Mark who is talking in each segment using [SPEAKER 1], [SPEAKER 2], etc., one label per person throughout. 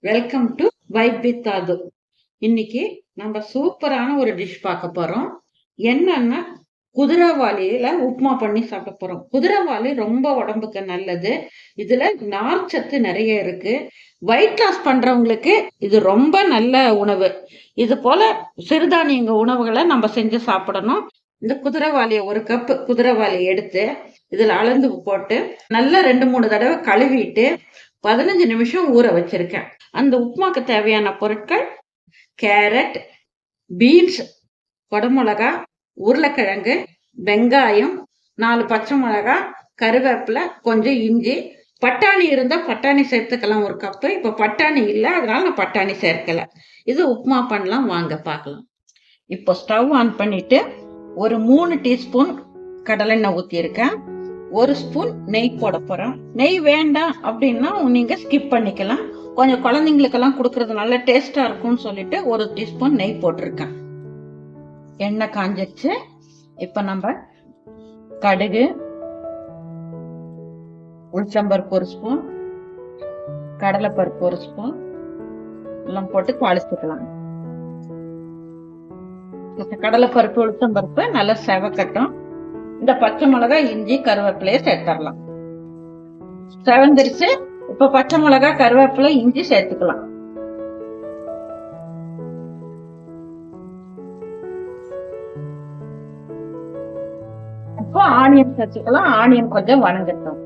[SPEAKER 1] Welcome to vibe with அது. இன்னைக்கு நம்ம சூப்பரான ஒரு டிஷ் பார்க்க போறோம். என்னன்னா குதிரைவாலியில உப்புமா பண்ணி சாப்பிட போறோம். குதிரைவாலி ரொம்ப உடம்புக்கு நல்லது. இதுல நார்ச்சத்து நிறைய இருக்கு. வெயிட் லாஸ் பண்றவங்களுக்கு இது ரொம்ப நல்ல உணவு. இது போல சிறுதானியங்க உணவுகளை நம்ம செஞ்சு சாப்பிடணும். இந்த குதிரைவாலியை ஒரு கப்பு குதிரைவாலி எடுத்து இதுல அளந்து போட்டு நல்லா 2-3 தடவை கழுவிட்டு 15 நிமிஷம் ஊற வச்சிருக்கேன். அந்த உப்புமாக்கு தேவையான பொருட்கள்: கேரட், பீன்ஸ், குடமிளகா, உருளைக்கிழங்கு, வெங்காயம், 4 பச்சை மிளகாய், கருவேப்பிலை, கொஞ்சம் இஞ்சி, பட்டாணி இருந்தால் பட்டாணி சேர்த்துக்கலாம் ஒரு கப்பு. இப்போ பட்டாணி இல்லை, அதனால நான் பட்டாணி சேர்க்கல. இது உப்புமா பண்ணலாம், வாங்க பார்க்கலாம். இப்போ ஸ்டவ் ஆன் பண்ணிட்டு ஒரு 3 டீஸ்பூன் கடலெண்ணெய் ஊற்றியிருக்கேன். 1 ஸ்பூன் நெய் போட போறேன். நெய் வேண்டாம் அப்படின்னா நீங்க ஸ்கிப் பண்ணிக்கலாம். கொஞ்சம் குழந்தைங்களுக்கெல்லாம் கொடுக்கறது நல்ல டேஸ்டா இருக்கும்னு சொல்லிட்டு 1 டீஸ்பூன் நெய் போட்டிருக்கேன். எண்ணெய் காஞ்சிருச்சு. இப்ப நம்ம கடுகு, உளுத்தம்பருப்பு 1 ஸ்பூன், கடலைப்பருப்பு 1 ஸ்பூன் எல்லாம் போட்டு தாளிச்சுக்கலாம். கடலைப்பருப்பு, உளுத்தம்பருப்பு நல்லா செவக்கட்டும். இந்த பச்சை மிளகாய், இஞ்சி, கருவேப்பிலையை சேர்த்துடலாம். செவந்திருச்சு. இப்ப பச்சை மிளகாய், கருவேப்பிலை, இஞ்சி சேர்த்துக்கலாம். இப்போ ஆனியன் சேர்த்துக்கலாம். ஆனியன் கொஞ்சம் வணங்கட்டும்.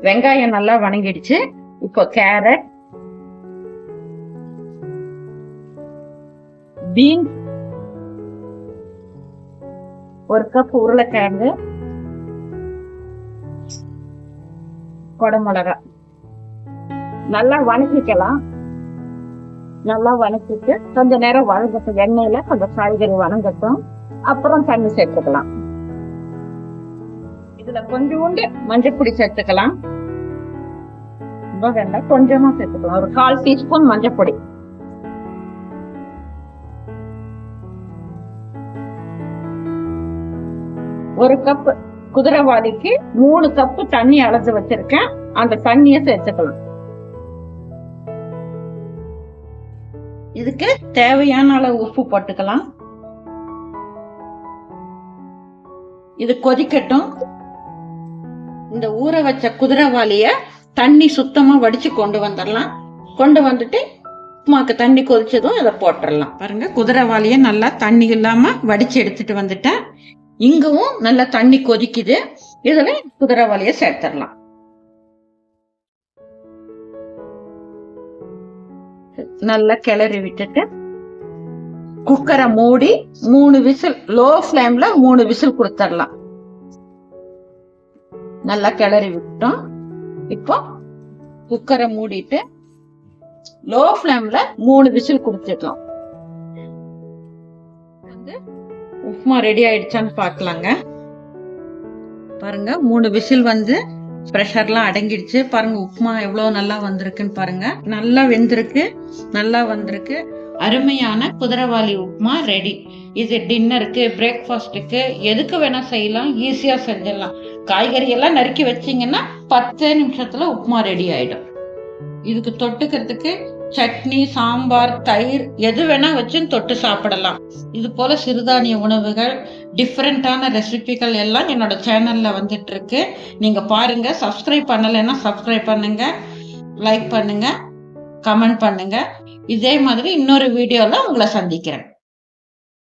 [SPEAKER 1] வெங்காயம் நல்லா வணங்கிடுச்சு. இப்போ கேரட், பீன்ஸ், 1 கப் உருளைக்கிழங்கு, குடமிளகாய் நல்லா வணக்கிக்கலாம். நல்லா வணக்கிட்டு கொஞ்ச நேரம் வணங்கட்டும். எண்ணெயில கொஞ்சம் காய்கறி வணங்கட்டும். அப்புறம் தண்ணி சேர்த்துக்கலாம். இதுல கொஞ்சோண்டு மஞ்சள் பொடி சேர்த்துக்கலாம். ரொம்ப வேண்டாம், கொஞ்சமா சேர்த்துக்கலாம். ஒரு 1/4 டீஸ்பூன் மஞ்சள் பொடி. ஒரு கப் குதிரைவாலிக்கு 3 கப்பு தண்ணி அளந்து வச்சிருக்கேன். அந்த தண்ணிய சேர்த்துக்கலாம். இதுக்கு தேவையான அளவு உப்பு போட்டுக்கலாம். இது கொதிக்கட்டும். இந்த ஊற வச்ச குதிரைவாலிய தண்ணி சுத்தமா வடிச்சு கொண்டு வந்துடலாம். கொண்டு வந்துட்டு உப்புமாக்கு தண்ணி கொதிச்சதும் இதை போட்டுடலாம். பாருங்க, குதிரைவாலிய நல்லா தண்ணி இல்லாம வடிச்சு எடுத்துட்டு வந்துட்டேன். இங்கவும் நல்லா தண்ணி கொதிக்குது. இதுல குதிரைவாலிய சேர்த்துடலாம். நல்லா கிளறி விட்டுட்டு குக்கரை மூடி 3 விசில், லோ ஃபிளேம்ல 3 விசில் கொடுத்துடலாம். நல்லா கிளறி விட்டோம். இப்போ குக்கரை மூடிட்டு லோ ஃபிளேம்ல 3 விசில் கொடுத்துடலாம். உப்புமா ரெடி ஆயிடுச்சான்னு பாக்கலாங்க. பாருங்க, 3 விசில் வந்து பிரஷர்லாம் அடங்கிடுச்சு. பாருங்க, உப்புமா எவ்வளவு நல்லா வந்திருக்குன்னு பாருங்க. நல்லா வெந்திருக்கு, நல்லா வந்திருக்கு. அருமையான குதிரைவாலி உப்புமா ரெடி. இது டின்னருக்கு, பிரேக்ஃபாஸ்டுக்கு, எதுக்கு வேணா செய்யலாம். ஈஸியா செஞ்சிடலாம். காய்கறி எல்லாம் நறுக்கி வச்சீங்கன்னா 10 நிமிஷத்துல உப்புமா ரெடி ஆயிடும். இதுக்கு தொட்டுக்கிறதுக்கு சட்னி, சாம்பார், தயிர் எது வேணா வச்சு தொட்டு சாப்பிடலாம். இது போல சிறுதானிய உணவுகள், டிஃப்ரெண்டான ரெசிபிகள் எல்லாம் என்னோட சேனல்ல வந்துட்டு இருக்கு. நீங்க பாருங்க. சப்ஸ்கிரைப் பண்ணலைன்னா சப்ஸ்கிரைப் பண்ணுங்க, லைக் பண்ணுங்க, கமெண்ட் பண்ணுங்க. இதே மாதிரி இன்னொரு வீடியோல உங்களை சந்திக்கிறேன்.